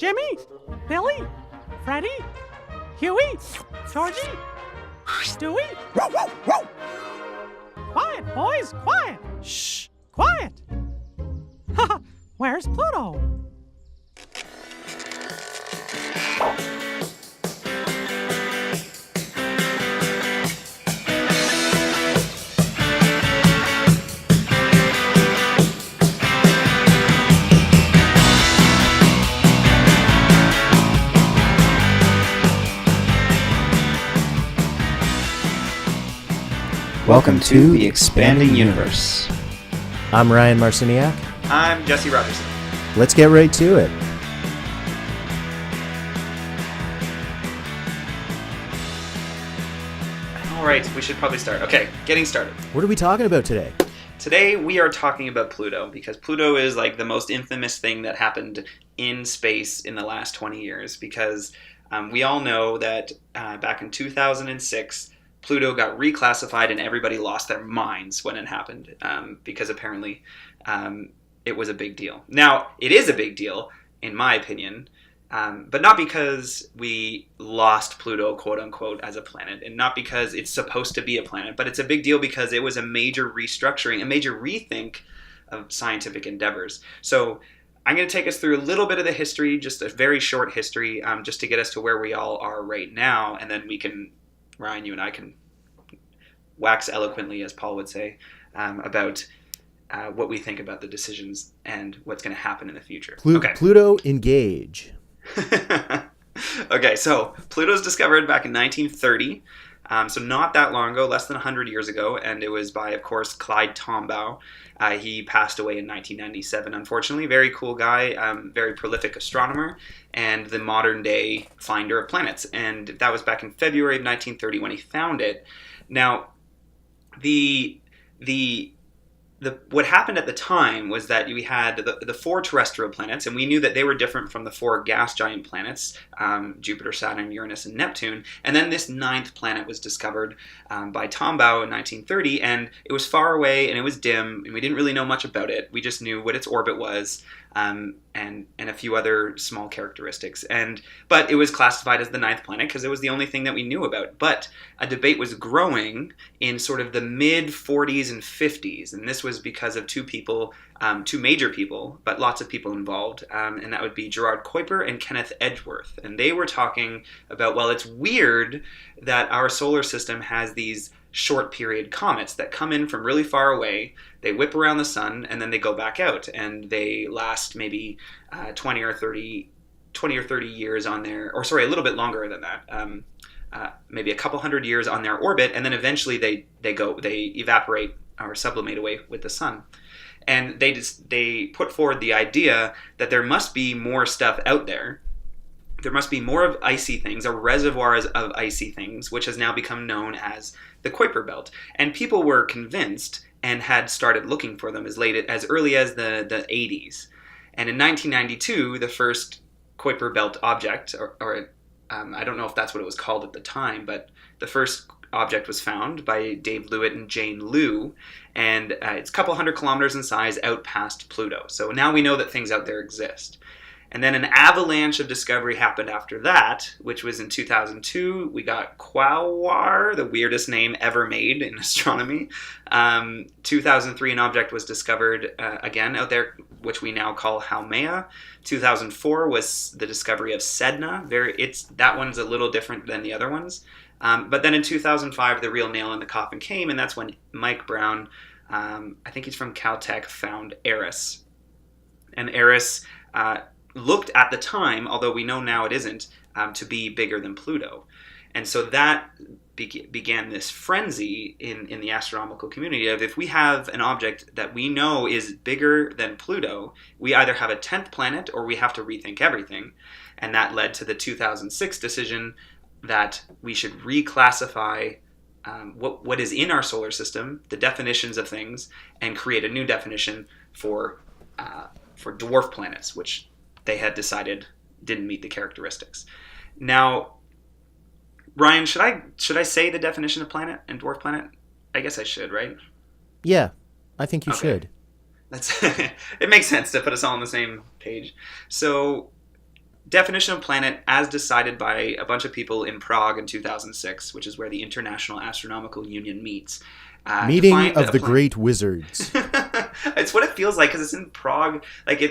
Jimmy, Billy, Freddie, Huey, Georgie, Stewie. Quiet, boys, quiet. Shh, quiet. Haha, where's Pluto? Welcome to the Expanding Universe. I'm Ryan Marciniak. I'm Jesse Rogerson. Let's get right to it. All right, we should probably start. Okay, getting started. What are we talking about today? Today we are talking about Pluto because Pluto is like the most infamous thing that happened in space in the last 20 years because we all know that back in 2006, Pluto got reclassified and everybody lost their minds when it happened because apparently it was a big deal. Now, it is a big deal, in my opinion, but not because we lost Pluto, quote unquote, as a planet, and not because it's supposed to be a planet, but it's a big deal because it was a major restructuring, a major rethink of scientific endeavors. So I'm going to take us through a little bit of the history, just a very short history, just to get us to where we all are right now, and then we can, Ryan, you and I can wax eloquently, as Paul would say, about what we think about the decisions and what's going to happen in the future. Okay. Pluto, engage. Okay, so Pluto's discovered back in 1930, so not that long ago, less than 100 years ago, and it was by, of course, Clyde Tombaugh. He passed away in 1997, unfortunately. Very cool guy, very prolific astronomer, and the modern-day finder of planets. And that was back in February of 1930 when he found it. Now, what happened at the time was that we had the four terrestrial planets, and we knew that they were different from the four gas giant planets, Jupiter, Saturn, Uranus, and Neptune. And then this ninth planet was discovered by Tombaugh in 1930, and it was far away, and it was dim, and we didn't really know much about it. We just knew what its orbit was, and a few other small characteristics. But it was classified as the ninth planet because it was the only thing that we knew about. But a debate was growing in sort of the mid-40s and 50s, and this was because of two major people, but lots of people involved, and that would be Gerard Kuiper and Kenneth Edgeworth. And they were talking about, well, it's weird that our solar system has these short period comets that come in from really far away, they whip around the sun, and then they go back out, and they last maybe 20 or 30 years on their, or sorry, a little bit longer than that, maybe a couple hundred years on their orbit, and then eventually they evaporate or sublimate away with the sun. And they put forward the idea that there must be more stuff out there. There must be more of icy things, or reservoirs of icy things, which has now become known as the Kuiper Belt. And people were convinced and had started looking for them as early as the 80s. And in 1992, the first Kuiper Belt object, or I don't know if that's what it was called at the time, but the first object was found by Dave Lewitt and Jane Liu, and it's a couple hundred kilometers in size out past Pluto. So now we know that things out there exist. And then an avalanche of discovery happened after that, which was in 2002. We got Quaoar, the weirdest name ever made in astronomy. 2003, an object was discovered again out there, which we now call Haumea. 2004 was the discovery of Sedna. That one's a little different than the other ones. But then in 2005, the real nail in the coffin came, and that's when Mike Brown, I think he's from Caltech, found Eris. And Eris looked at the time, although we know now it isn't, to be bigger than Pluto. And so that began this frenzy in the astronomical community of, if we have an object that we know is bigger than Pluto, we either have a 10th planet or we have to rethink everything. And that led to the 2006 decision that we should reclassify what is in our solar system, the definitions of things, and create a new definition for dwarf planets, which they had decided didn't meet the characteristics. Now, Ryan, should I say the definition of planet and dwarf planet? I guess I should, right? Yeah, I think you should. It makes sense to put us all on the same page. So definition of planet as decided by a bunch of people in Prague in 2006, which is where the International Astronomical Union meets. Meeting of the great wizards. It's what it feels like because it's in Prague.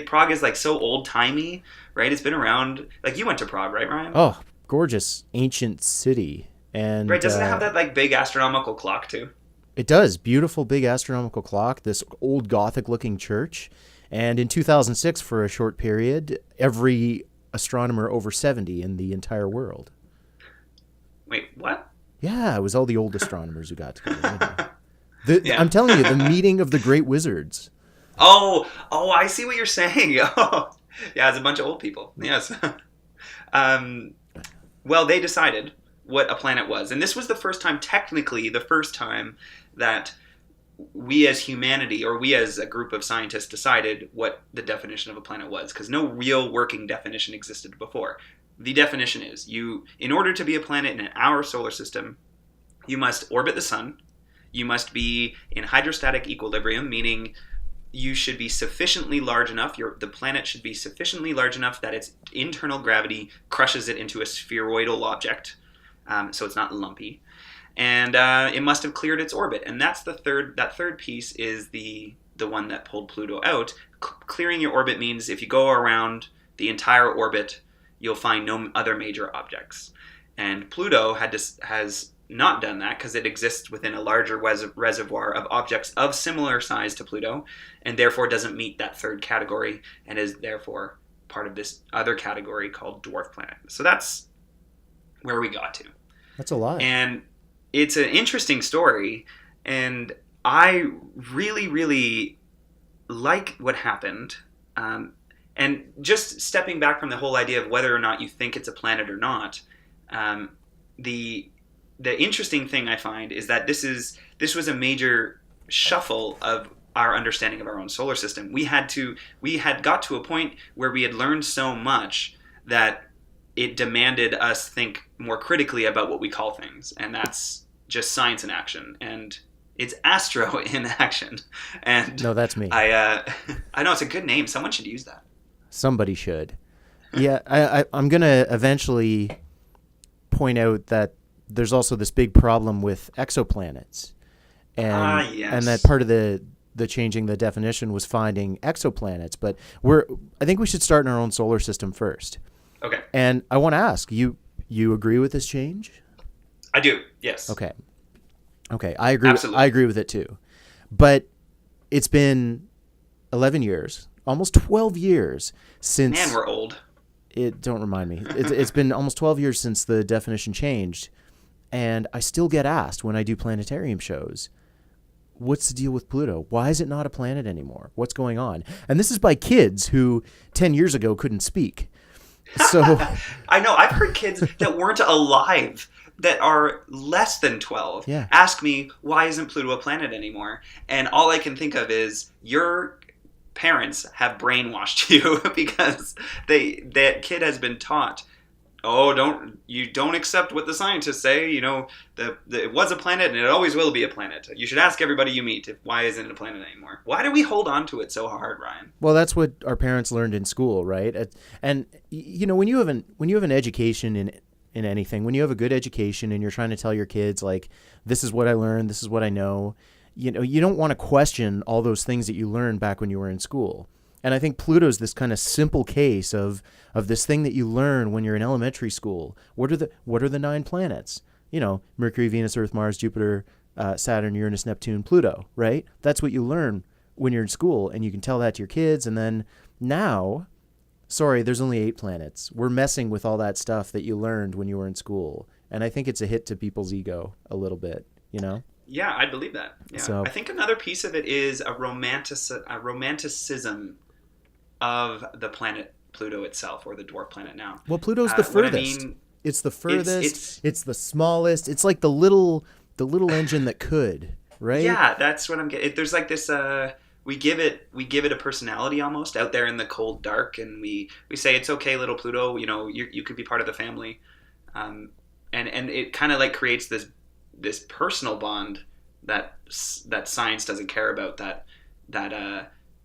Prague is like so old-timey, right? It's been around. Like, you went to Prague, right, Ryan? Oh, gorgeous ancient city. And right, doesn't it have that like big astronomical clock too? It does. Beautiful big astronomical clock, this old Gothic-looking church. And in 2006, for a short period, every astronomer over 70 in the entire world. Wait, what? Yeah, it was all the old astronomers who got together. I'm telling you, the meeting of the great wizards. Oh, I see what you're saying. Oh, yeah, it's a bunch of old people. Yes. Well, they decided what a planet was. And this was technically the first time that we as humanity, or we as a group of scientists, decided what the definition of a planet was, because no real working definition existed before. The definition is, in order to be a planet in our solar system, you must orbit the sun, you must be in hydrostatic equilibrium, meaning you should be sufficiently large enough, the planet should be sufficiently large enough that its internal gravity crushes it into a spheroidal object, so it's not lumpy. And it must have cleared its orbit, and that third piece is the one that pulled Pluto out. Clearing your orbit means if you go around the entire orbit, you'll find no other major objects. And Pluto has not done that because it exists within a larger reservoir of objects of similar size to Pluto, and therefore doesn't meet that third category, and is therefore part of this other category called dwarf planet. So that's where we got to. That's a lot. And it's an interesting story, and I really, really like what happened. And just stepping back from the whole idea of whether or not you think it's a planet or not, the interesting thing I find is that this was a major shuffle of our understanding of our own solar system. We had got to a point where we had learned so much that it demanded us think more critically about what we call things, and that's just science in action, and it's Astro in action. And no, that's me. I know, it's a good name. Someone should use that. Somebody should. Yeah, I'm gonna eventually point out that there's also this big problem with exoplanets, and yes. and that part of the changing the definition was finding exoplanets. But I think we should start in our own solar system first. Okay. And I want to ask you agree with this change? I do. Yes. Okay. I agree. Absolutely. I agree with it too. But it's been 11 years, almost 12 years since. Man, we're old. Don't remind me. It's been almost 12 years since the definition changed, and I still get asked when I do planetarium shows, what's the deal with Pluto? Why is it not a planet anymore? What's going on? And this is by kids who 10 years ago couldn't speak. So I know. I've heard kids that weren't alive, that are less than 12, ask me, why isn't Pluto a planet anymore? And all I can think of is, your parents have brainwashed you because that kid has been taught, don't accept what the scientists say. It was a planet and it always will be a planet. You should ask everybody you meet, why isn't it a planet anymore? Why do we hold on to it so hard, Ryan? Well, that's what our parents learned in school, right? And when you have an education in anything, when you have a good education and you're trying to tell your kids, like, this is what I learned, this is what I know, you don't want to question all those things that you learned back when you were in school. And I think Pluto's this kind of simple case of this thing that you learn when you're in elementary school. What are the 9 planets? Mercury, Venus, Earth, Mars, Jupiter, Saturn, Uranus, Neptune, Pluto, right? That's what you learn when you're in school, and you can tell that to your kids. And then now, sorry, there's only 8 planets. We're messing with all that stuff that you learned when you were in school. And I think it's a hit to people's ego a little bit, Yeah, I believe that. Yeah. So, I think another piece of it is a romanticism of the planet Pluto itself, or the dwarf planet now. Well, Pluto's the furthest. It's the furthest. It's the smallest. It's like the little engine that could, right? Yeah, that's what I'm getting. There's like this. We give it a personality almost out there in the cold dark, and we say, it's okay, little Pluto. You could be part of the family, and it kind of like creates this personal bond that science doesn't care about.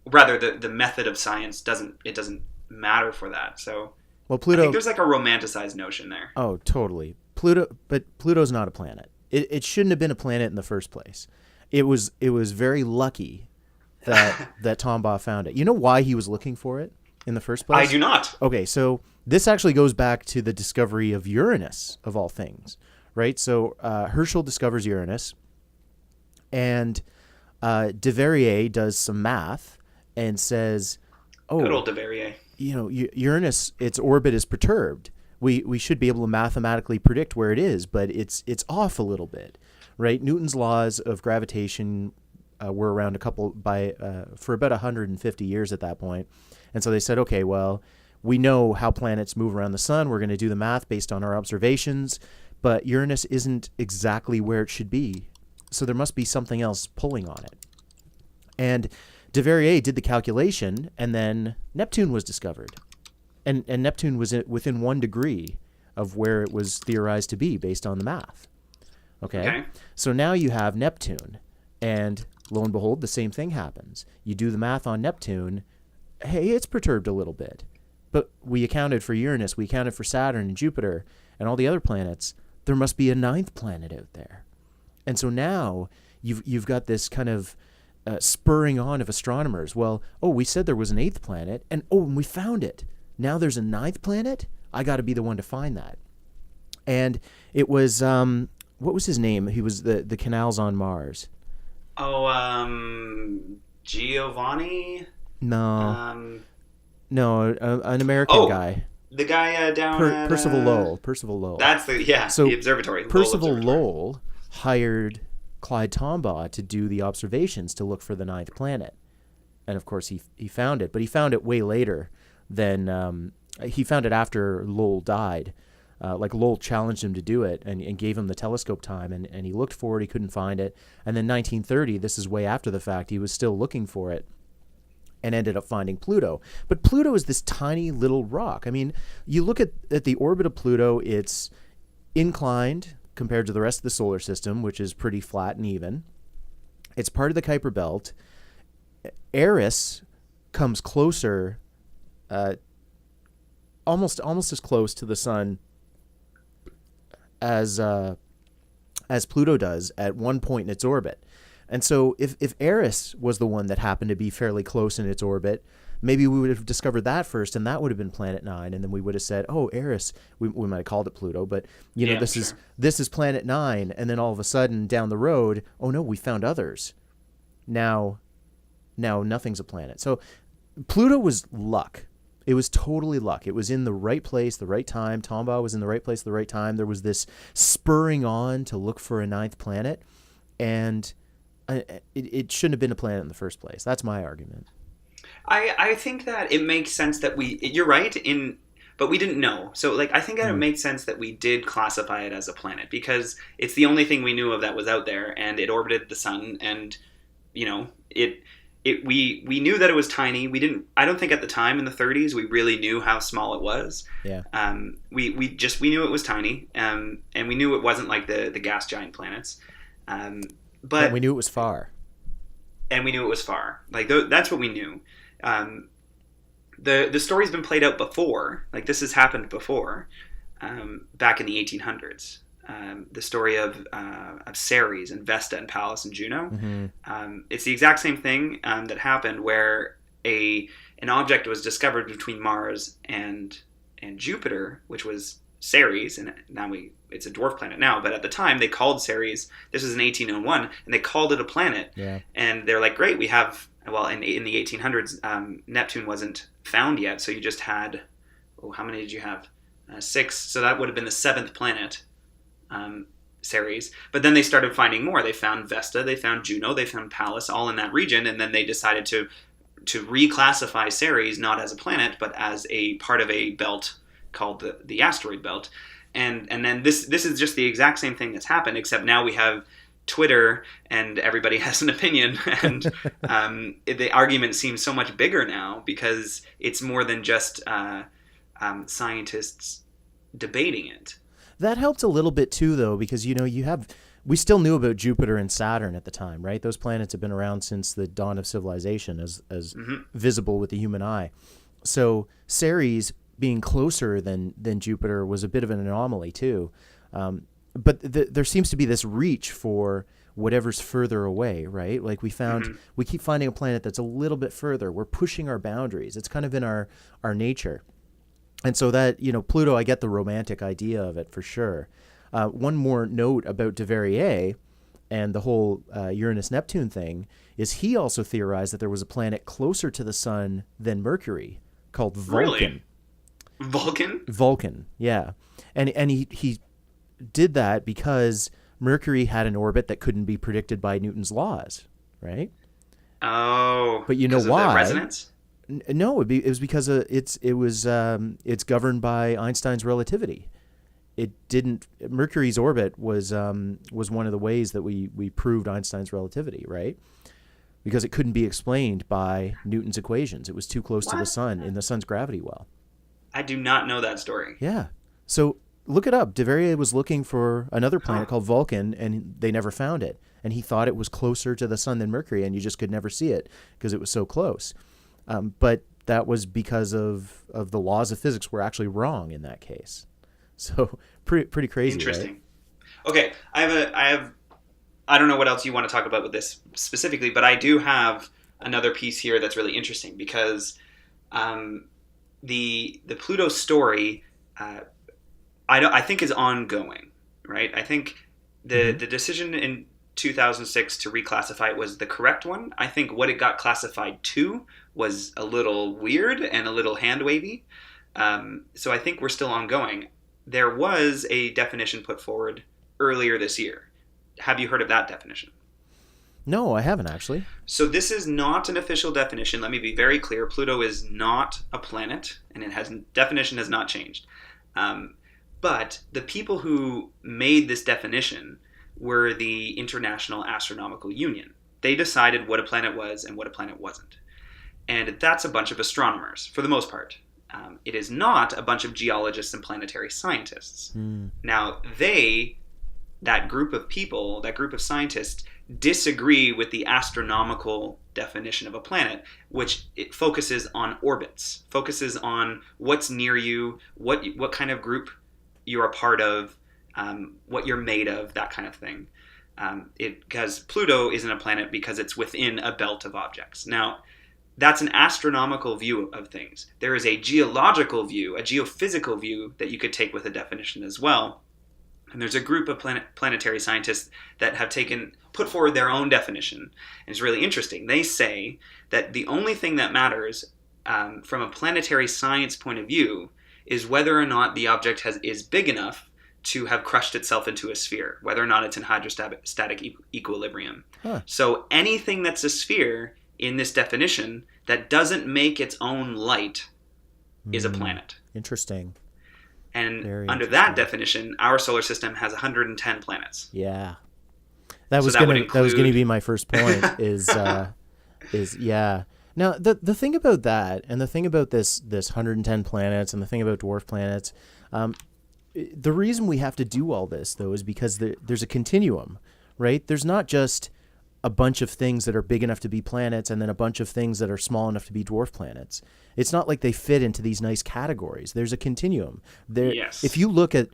Rather the method of science doesn't matter for that. So Well, I Pluto. think there's like a romanticized notion there. Oh, totally. But Pluto's not a planet. It shouldn't have been a planet in the first place. It was very lucky that Tom Baugh found it. You know why he was looking for it in the first place? I do not. Okay, so this actually goes back to the discovery of Uranus, of all things, right? So Herschel discovers Uranus, and Leverrier does some math and says, "Oh, Good old Leverrier. Uranus, its orbit is perturbed. We should be able to mathematically predict where it is, but it's off a little bit, right? Newton's laws of gravitation were around for about 150 years at that point, and so they said, okay, well, we know how planets move around the sun. We're going to do the math based on our observations, but Uranus isn't exactly where it should be, so there must be something else pulling on it." And Leverrier did the calculation, and then Neptune was discovered. And Neptune was within 1 degree of where it was theorized to be based on the math. Okay? So now you have Neptune, and lo and behold, the same thing happens. You do the math on Neptune, hey, it's perturbed a little bit. But we accounted for Uranus, we accounted for Saturn and Jupiter, and all the other planets. There must be a 9th planet out there. And so now you've got this kind of spurring on of astronomers. Well, we said there was an 8th planet, and we found it. Now there's a 9th planet? I got to be the one to find that. And it was, what was his name? He was the Canals on Mars. Giovanni? No. An American guy. The guy down at... Percival Lowell. That's the observatory. Percival Lowell hired Clyde Tombaugh to do the observations to look for the 9th planet. And of course he found it, but he found it way later than he found it after Lowell died. Lowell challenged him to do it and gave him the telescope time, and he looked for it, he couldn't find it. And then 1930, this is way after the fact, he was still looking for it and ended up finding Pluto. But Pluto is this tiny little rock. I mean, you look at the orbit of Pluto, it's inclined compared to the rest of the solar system, which is pretty flat and even. It's part of the Kuiper Belt. Eris comes closer, almost as close to the sun as Pluto does at one point in its orbit. And so if Eris was the one that happened to be fairly close in its orbit, maybe we would have discovered that first, and that would have been Planet 9, and then we would have said, Eris, we might have called it Pluto, but this is Planet 9, and then all of a sudden down the road, no, we found others. Now nothing's a planet. So Pluto was luck. It was totally luck. It was in the right place, the right time. Tombaugh was in the right place at the right time. There was this spurring on to look for a 9th planet, and it shouldn't have been a planet in the first place. That's my argument. I think that it makes sense that you're right, but we didn't know. So I think that it makes sense that we did classify it as a planet, because it's the only thing we knew of that was out there, and it orbited the sun, and we knew that it was tiny. I don't think at the time in the 30s we really knew how small it was. Yeah. We knew it was tiny, and we knew it wasn't like the gas giant planets. But we knew it was far. And we knew it was far. That's what we knew. The story's been played out before. This has happened before, back in the 1800s. The story of Ceres and Vesta and Pallas and Juno. Mm-hmm. It's the exact same thing that happened, where an object was discovered between Mars and Jupiter, which was Ceres, and now it's a dwarf planet now, but at the time they called Ceres, this was in 1801, and they called it a planet. Yeah. And they're like, great, we have, in the 1800s, Neptune wasn't found yet, so you just had, how many did you have? 6, so that would have been the 7th planet, Ceres. But then they started finding more. They found Vesta, they found Juno, they found Pallas, all in that region, and then they decided to reclassify Ceres not as a planet, but as a part of a belt called the asteroid belt. And then this is just the exact same thing that's happened, except now we have Twitter and everybody has an opinion, and the argument seems so much bigger now because it's more than just scientists debating it. That helped a little bit too, though, because we still knew about Jupiter and Saturn at the time, right? Those planets have been around since the dawn of civilization, as mm-hmm. visible with the human eye. So Ceres being closer than Jupiter was a bit of an anomaly too. But there seems to be this reach for whatever's further away, right? Like we keep finding a planet that's a little bit further. We're pushing our boundaries. It's kind of in our nature. And so that, Pluto, I get the romantic idea of it for sure. One more note about de Verrier and the whole Uranus-Neptune thing is he also theorized that there was a planet closer to the sun than Mercury called Vulcan. Really? Vulcan, yeah. And he did that because Mercury had an orbit that couldn't be predicted by Newton's laws, right? Oh, but you know because why? Of the resonance? No, it was because it's governed by Einstein's relativity. It didn't. Mercury's orbit was one of the ways that we proved Einstein's relativity, right? Because it couldn't be explained by Newton's equations. It was too close to the sun in the sun's gravity well. I do not know that story. Yeah. So look it up. De Verrier was looking for another planet called Vulcan, and they never found it. And he thought it was closer to the sun than Mercury, and you just could never see it because it was so close. But that was because of the laws of physics were actually wrong in that case. So pretty crazy. Interesting. Right? Okay, I don't know what else you want to talk about with this specifically, but I do have another piece here that's really interesting because the Pluto story I think is ongoing, right? I think the decision in 2006 to reclassify it was the correct one. I think what it got classified to was a little weird and a little hand-wavy. So I think we're still ongoing. There was a definition put forward earlier this year. Have you heard of that definition? No, I haven't actually. So this is not an official definition. Let me be very clear. Pluto is not a planet, and definition has not changed. But the people who made this definition were the International Astronomical Union. They decided what a planet was and what a planet wasn't. And that's a bunch of astronomers, for the most part. It is not a bunch of geologists and planetary scientists. Now, that group of people, that group of scientists, disagree with the astronomical definition of a planet, which it focuses on orbits, focuses on what's near you, what kind of group you're a part of, what you're made of, that kind of thing. Because Pluto isn't a planet because it's within a belt of objects. Now, that's an astronomical view of things. There is a geological view, a geophysical view that you could take with a definition as well. And there's a group of planetary scientists that have put forward their own definition. And it's really interesting. They say that the only thing that matters from a planetary science point of view is whether or not the object is big enough to have crushed itself into a sphere, whether or not it's in hydrostatic equilibrium. Huh. So anything that's a sphere in this definition that doesn't make its own light is a planet. Interesting. And under that definition, our solar system has 110 planets. Yeah. That was going to be my first point is yeah. Now, the thing about that, and the thing about this 110 planets, and the thing about dwarf planets, the reason we have to do all this, though, is because there's a continuum, right? There's not just a bunch of things that are big enough to be planets and then a bunch of things that are small enough to be dwarf planets. It's not like they fit into these nice categories. There's a continuum. Yes. If you look at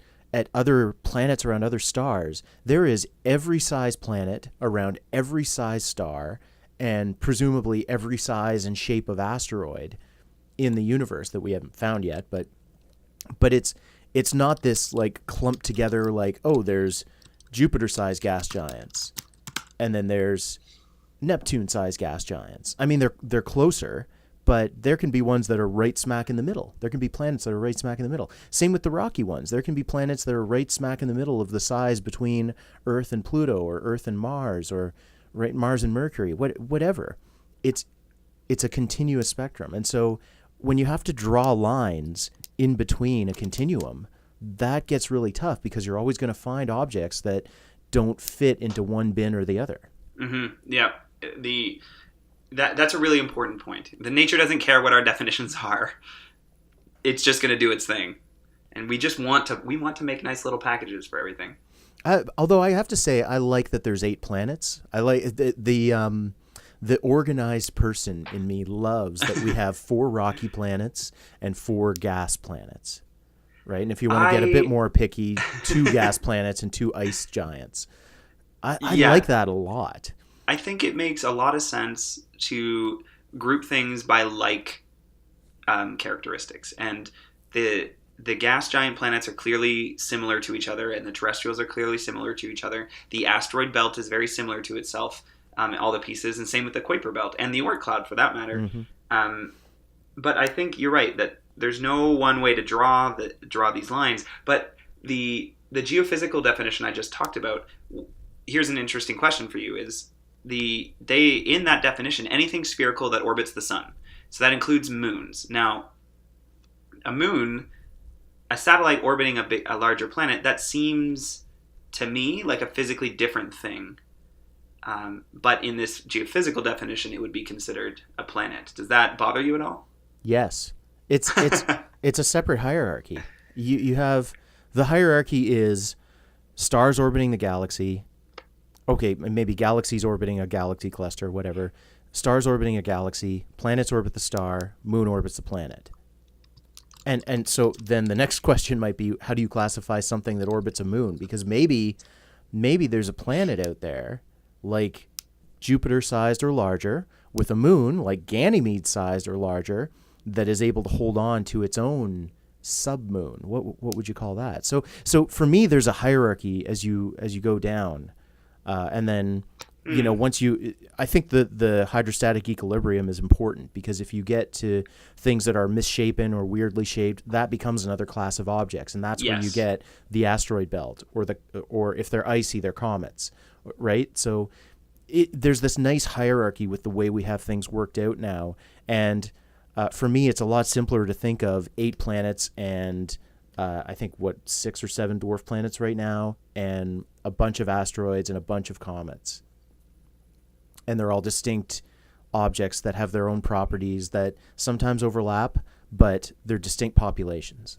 other planets around other stars, there is every size planet around every size star, and presumably every size and shape of asteroid in the universe that we haven't found yet. But it's not this like clumped together like, oh, there's Jupiter-sized gas giants, and then there's Neptune-sized gas giants. I mean, they're closer, but there can be ones that are right smack in the middle. There can be planets that are right smack in the middle. Same with the rocky ones. There can be planets that are right smack in the middle of the size between Earth and Pluto, or Earth and Mars, or right Mars and Mercury, whatever. It's a continuous spectrum. And so when you have to draw lines in between a continuum, that gets really tough because you're always going to find objects that don't fit into one bin or the other. Mm-hmm. Yeah. That's a really important point. The nature doesn't care what our definitions are. It's just going to do its thing. And we want to make nice little packages for everything. Although I have to say, I like that there's 8 planets. I like the the organized person in me loves that we have 4 rocky planets and 4 gas planets, right? And if you want to get a bit more picky, 2 gas planets and 2 ice giants. I like that a lot. I think it makes a lot of sense to group things by characteristics, and the gas giant planets are clearly similar to each other, and the terrestrials are clearly similar to each other. The asteroid belt is very similar to itself, all the pieces, and same with the Kuiper belt and the Oort cloud for that matter. Mm-hmm. But I think you're right that there's no one way to draw these lines. But the geophysical definition I just talked about. Here's an interesting question for you: is in that definition anything spherical that orbits the sun? So that includes moons. Now, a satellite orbiting a larger planet, that seems to me like a physically different thing. But in this geophysical definition, it would be considered a planet. Does that bother you at all? Yes. It's a separate hierarchy. You have the hierarchy is stars orbiting the galaxy. Okay, maybe galaxies orbiting a galaxy cluster, whatever. Stars orbiting a galaxy, planets orbit the star, moon orbits the planet. And so then the next question might be, how do you classify something that orbits a moon? Because maybe there's a planet out there like Jupiter-sized or larger with a moon like Ganymede-sized or larger that is able to hold on to its own submoon. What would you call that? So for me, there's a hierarchy as you go down. And then, I think the hydrostatic equilibrium is important, because if you get to things that are misshapen or weirdly shaped, that becomes another class of objects. And that's when you get the asteroid belt or if they're icy, they're comets, right? So there's this nice hierarchy with the way we have things worked out now. And for me, it's a lot simpler to think of 8 planets and I think 6 or 7 dwarf planets right now, and a bunch of asteroids and a bunch of comets. And they're all distinct objects that have their own properties that sometimes overlap, but they're distinct populations.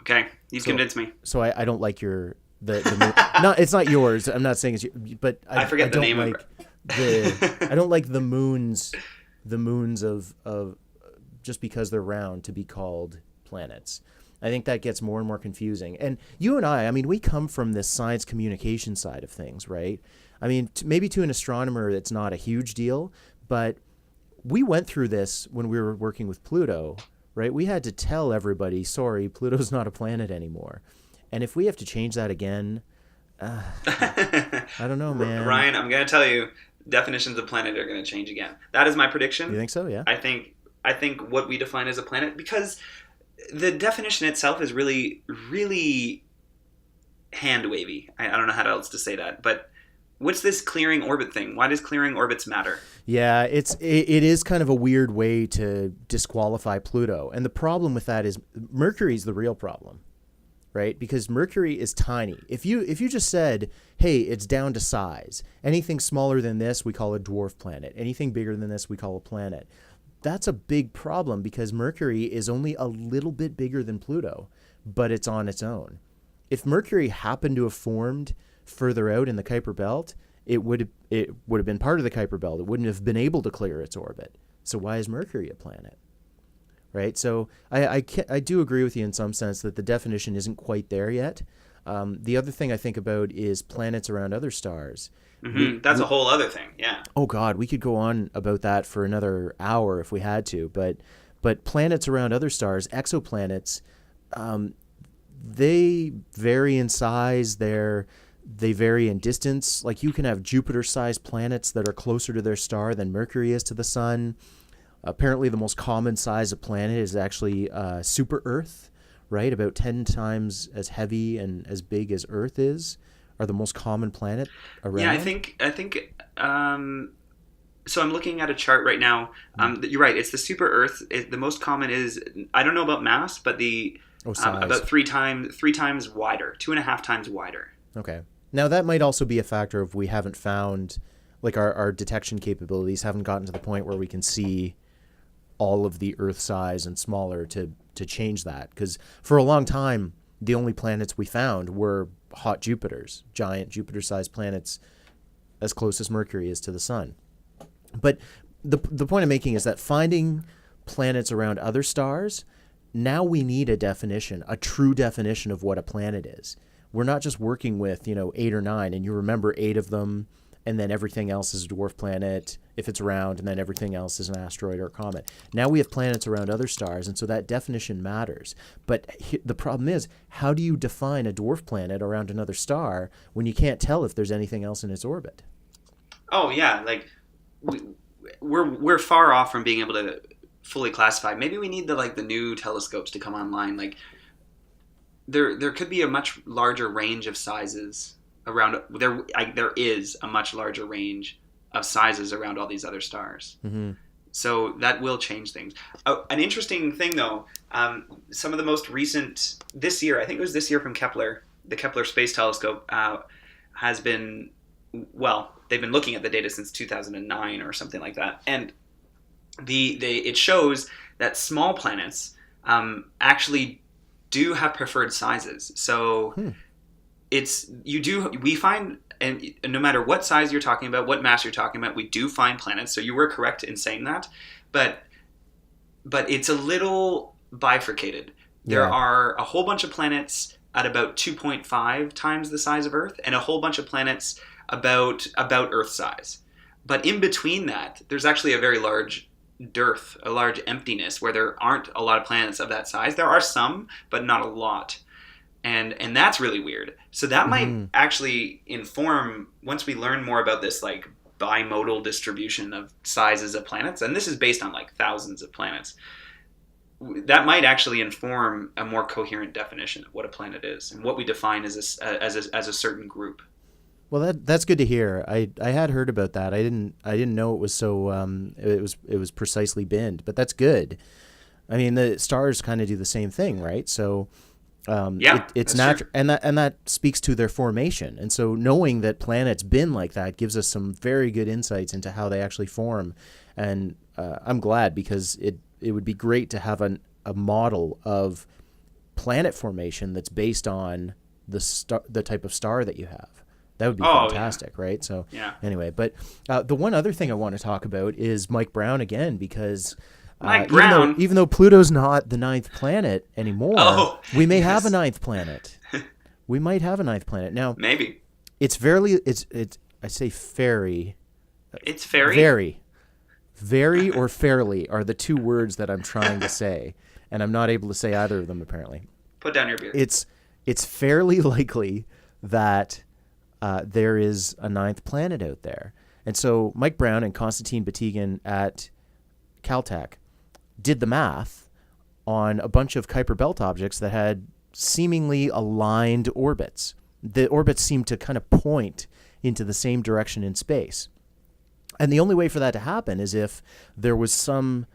Okay, you've convinced me. So I don't like the no, it's not yours. I'm not saying it's but I forget the name of it. I don't like the moons of just because they're round to be called planets. I think that gets more and more confusing. And you and I mean, we come from this science communication side of things, right? I mean, maybe to an astronomer, it's not a huge deal, but we went through this when we were working with Pluto, right? We had to tell everybody, sorry, Pluto's not a planet anymore. And if we have to change that again, I don't know, man. Ryan, I'm going to tell you, definitions of planet are going to change again. That is my prediction. You think so? Yeah. I think what we define as a planet, because the definition itself is really, really hand wavy. I don't know how else to say that, but what's this clearing orbit thing? Why does clearing orbits matter? Yeah, it is kind of a weird way to disqualify Pluto. And the problem with that is Mercury's the real problem, right? Because Mercury is tiny. If you just said, hey, it's down to size, anything smaller than this, we call a dwarf planet. Anything bigger than this, we call a planet. That's a big problem because Mercury is only a little bit bigger than Pluto, but it's on its own. If Mercury happened to have formed further out in the Kuiper belt, it would have been part of the Kuiper belt. It wouldn't have been able to clear its orbit. So why is Mercury a planet? Right? So I do agree with you in some sense that the definition isn't quite there yet. The other thing I think about is planets around other stars. Mm-hmm. That's a whole other thing, yeah. Oh God, we could go on about that for another hour if we had to. But planets around other stars, exoplanets, they vary in size. They vary in distance. Like you can have Jupiter-sized planets that are closer to their star than Mercury is to the sun. Apparently, the most common size of planet is actually super Earth, right? About 10 times as heavy and as big as Earth are the most common planet around. Yeah, I think. So I'm looking at a chart right now. You're right. It's the super Earth. The most common is, I don't know about mass, but about 3 times wider, 2.5 times wider. Okay. Now that might also be a factor of we haven't found, like our detection capabilities haven't gotten to the point where we can see all of the Earth size and smaller to change that. Because for a long time, the only planets we found were hot Jupiters, giant Jupiter-sized planets as close as Mercury is to the sun. But the point I'm making is that finding planets around other stars, now we need a definition, a true definition of what a planet is. We're not just working with, 8 or 9, and you remember 8 of them, and then everything else is a dwarf planet if it's round, and then everything else is an asteroid or a comet. Now we have planets around other stars, and so that definition matters. But the problem is, how do you define a dwarf planet around another star when you can't tell if there's anything else in its orbit? Oh yeah, like we're far off from being able to fully classify. Maybe we need the new telescopes to come online. Like there could be a much larger range of sizes around there. There is a much larger range of sizes around all these other stars. Mm-hmm. So that will change things. An interesting thing though, some of the most recent this year, I think it was this year from Kepler, the Kepler Space Telescope has been, well, they've been looking at the data since 2009 or something like that, and it shows that small planets actually do have preferred sizes. So we find, and no matter what size you're talking about, what mass you're talking about, we do find planets. So you were correct in saying that, but it's a little bifurcated. There are a whole bunch of planets at about 2.5 times the size of Earth, and a whole bunch of planets about Earth size. But in between that, there's actually a very large dearth, a large emptiness, where there aren't a lot of planets of that size. There are some, but not a lot. And that's really weird. So that might actually inform, once we learn more about this like bimodal distribution of sizes of planets, and this is based on like thousands of planets, that might actually inform a more coherent definition of what a planet is and what we define as a certain group. Well, that's good to hear. I had heard about that. I didn't know it was so it was precisely binned, but that's good. I mean, the stars kind of do the same thing, right? So it's natural, and that speaks to their formation. And so knowing that planets bin like that gives us some very good insights into how they actually form. And I'm glad, because it would be great to have a model of planet formation that's based on the type of star that you have. That would be fantastic, right? So anyway, but the one other thing I want to talk about is Mike Brown again, because even though Pluto's not the 9th planet anymore, we may have a 9th planet. We might have a 9th planet. Now, maybe. It's very, I say fairy. It's fairy? Very. Very or fairly are the two words that I'm trying to say, and I'm not able to say either of them apparently. Put down your beer. It's fairly likely that there is a 9th planet out there. And so Mike Brown and Konstantin Batygin at Caltech did the math on a bunch of Kuiper Belt objects that had seemingly aligned orbits. The orbits seemed to kind of point into the same direction in space. And the only way for that to happen is if there was some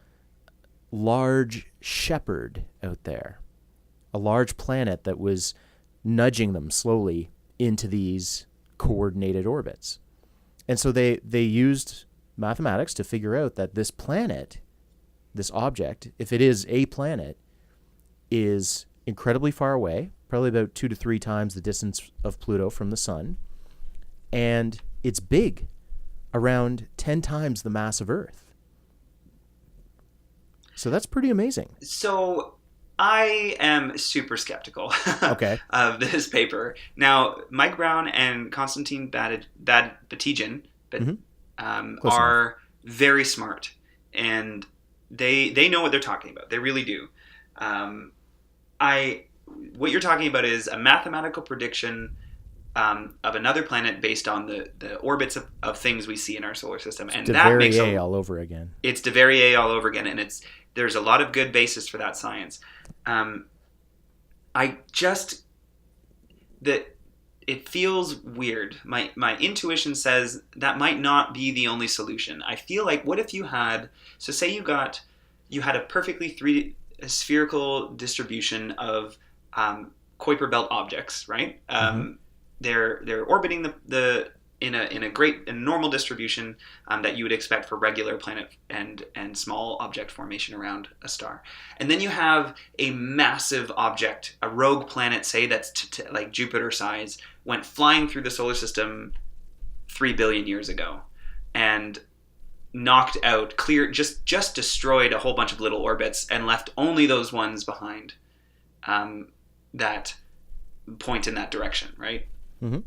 large shepherd out there, a large planet that was nudging them slowly into these coordinated orbits. And so they used mathematics to figure out that this planet, this object, if it is a planet, is incredibly far away, probably about 2 to 3 times the distance of Pluto from the sun, and it's big, around 10 times the mass of Earth. So that's pretty amazing. So I am super skeptical of this paper. Now, Mike Brown and Konstantin Batygin are very smart, and they know what they're talking about. They really do. What you're talking about is a mathematical prediction of another planet based on the orbits of things we see in our solar system, and that makes all over again. It's de Verrier all over again, and there's a lot of good basis for that science. It feels weird. My intuition says that might not be the only solution. I feel like, what if you had, so say you had a perfectly spherical distribution of Kuiper Belt objects, right? They're orbiting in a normal distribution that you would expect for regular planet and small object formation around a star. And then you have a massive object, a rogue planet, say that's like Jupiter size, went flying through the solar system 3 billion years ago, and knocked out, just destroyed a whole bunch of little orbits and left only those ones behind that point in that direction, right? Mm-hmm.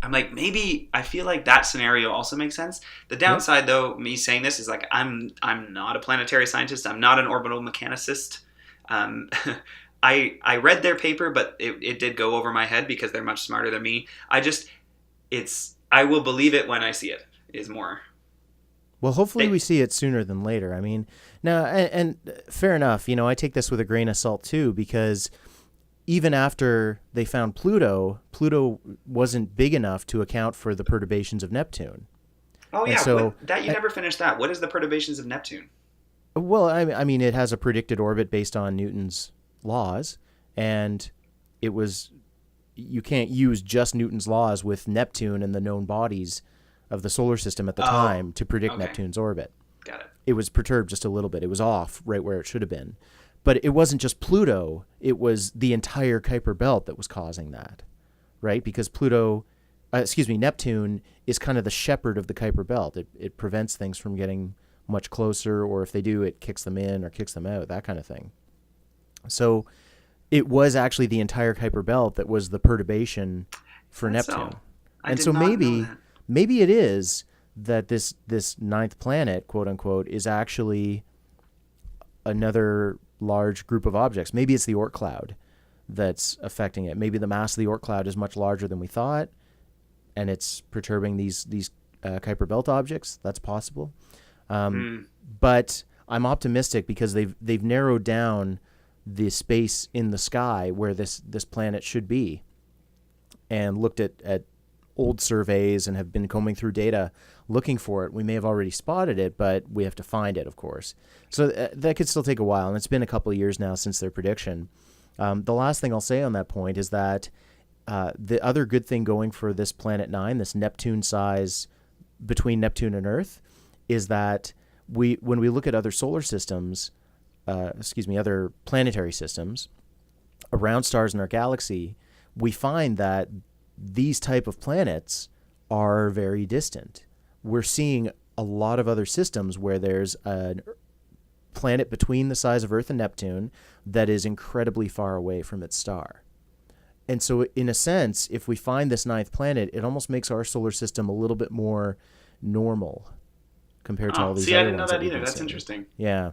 I'm like, maybe I feel like that scenario also makes sense. The downside, though, me saying this is like I'm not a planetary scientist. I'm not an orbital mechanicist. I read their paper, but it did go over my head because they're much smarter than me. I will believe it when I see it. Is more. Well, hopefully we see it sooner than later. I mean, now and fair enough. I take this with a grain of salt too, because even after they found Pluto wasn't big enough to account for the perturbations of Neptune. Oh, yeah. So, you never finished that. What is the perturbations of Neptune? Well, I mean, it has a predicted orbit based on Newton's laws, and you can't use just Newton's laws with Neptune and the known bodies of the solar system at the time to predict Neptune's orbit. Got it. It was perturbed just a little bit. It was off right where it should have been. But it wasn't just Pluto, it was the entire Kuiper belt that was causing that, right? Because Neptune is kind of the shepherd of the Kuiper belt. It prevents things from getting much closer, or if they do, it kicks them in or kicks them out, that kind of thing. So it was actually the entire Kuiper belt that was the perturbation for Neptune. Maybe it is that this ninth planet, quote unquote, is actually another large group of objects. Maybe it's the Oort cloud that's affecting it. Maybe the mass of the Oort cloud is much larger than we thought, and it's perturbing these Kuiper belt objects. That's possible. But I'm optimistic because they've narrowed down the space in the sky where this planet should be, and looked at old surveys and have been combing through data looking for it. We may have already spotted it, but we have to find it, of course. So that could still take a while, and it's been a couple of years now since their prediction. The last thing I'll say on that point is that the other good thing going for this Planet 9, this Neptune size between Neptune and Earth, is that when we look at other solar systems, other planetary systems around stars in our galaxy, we find that these type of planets are very distant. We're seeing a lot of other systems where there's a planet between the size of Earth and Neptune that is incredibly far away from its star. And so in a sense, if we find this ninth planet, it almost makes our solar system a little bit more normal compared to all these other ones. I didn't know that either. That's interesting. Yeah.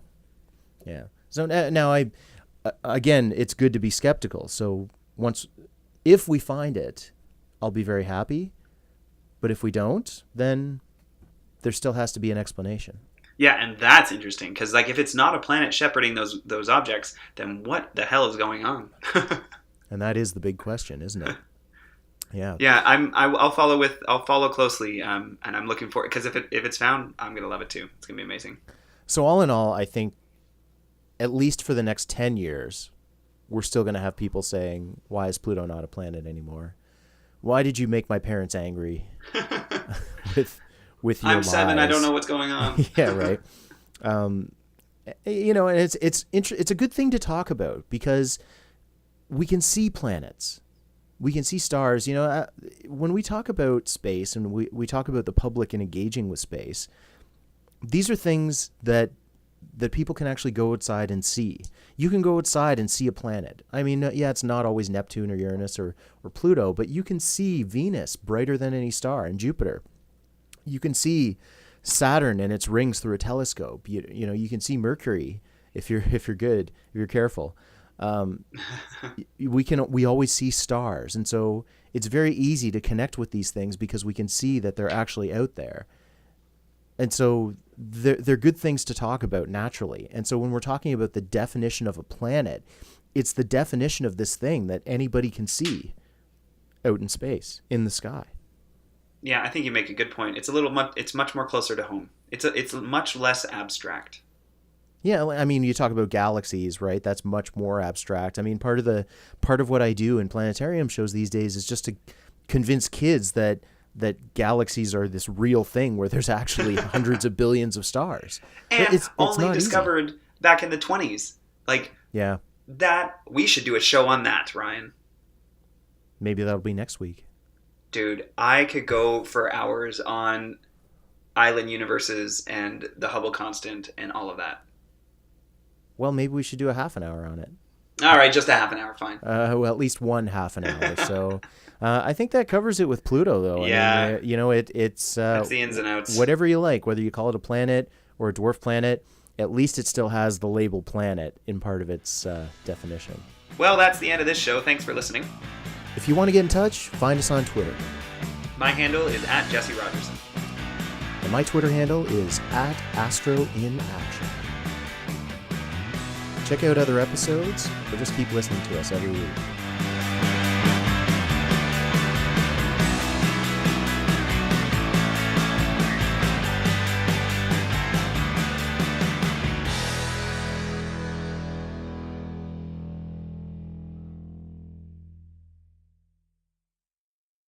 So now again, it's good to be skeptical. So if we find it, I'll be very happy. But if we don't, then there still has to be an explanation. Yeah, and that's interesting because, if it's not a planet shepherding those objects, then what the hell is going on? And that is the big question, isn't it? Yeah. Yeah, I'll follow closely, and I'm looking for it because if it's found, I'm gonna love it too. It's gonna be amazing. So all in all, I think at least for the next 10 years, we're still gonna have people saying, "Why is Pluto not a planet anymore? Why did you make my parents angry with your I'm 7. lies? I don't know what's going on." Yeah, right. And it's a good thing to talk about because we can see planets, we can see stars. When we talk about space and we talk about the public and engaging with space, these are things that people can actually go outside and see. You can go outside and see a planet. I mean, yeah, it's not always Neptune or Uranus or Pluto, but you can see Venus brighter than any star, and Jupiter. You can see Saturn and its rings through a telescope. You can see Mercury if you're good, if you're careful. We always see stars, and so it's very easy to connect with these things because we can see that they're actually out there. And so they're good things to talk about naturally. And so when we're talking about the definition of a planet, it's the definition of this thing that anybody can see out in space, in the sky. Yeah, I think you make a good point. It's much more closer to home. It's much less abstract. Yeah, I mean, you talk about galaxies, right? That's much more abstract. I mean, part of what I do in planetarium shows these days is just to convince kids that galaxies are this real thing where there's actually hundreds of billions of stars. And it's only not discovered easy. Back in the 20s. Yeah. That we should do a show on that, Ryan. Maybe that'll be next week. Dude, I could go for hours on island universes and the Hubble constant and all of that. Well, maybe we should do a half an hour on it. All right, just a half an hour, fine. Well, at least one half an hour. So I think that covers it with Pluto, though. Yeah. I mean, it's That's the ins and outs. whatever you like, whether you call it a planet or a dwarf planet, at least it still has the label planet in part of its definition. Well, that's the end of this show. Thanks for listening. If you want to get in touch, find us on Twitter. My handle is @JesseRogerson. And my Twitter handle is @AstroInAction. Check out other episodes, or just keep listening to us every week.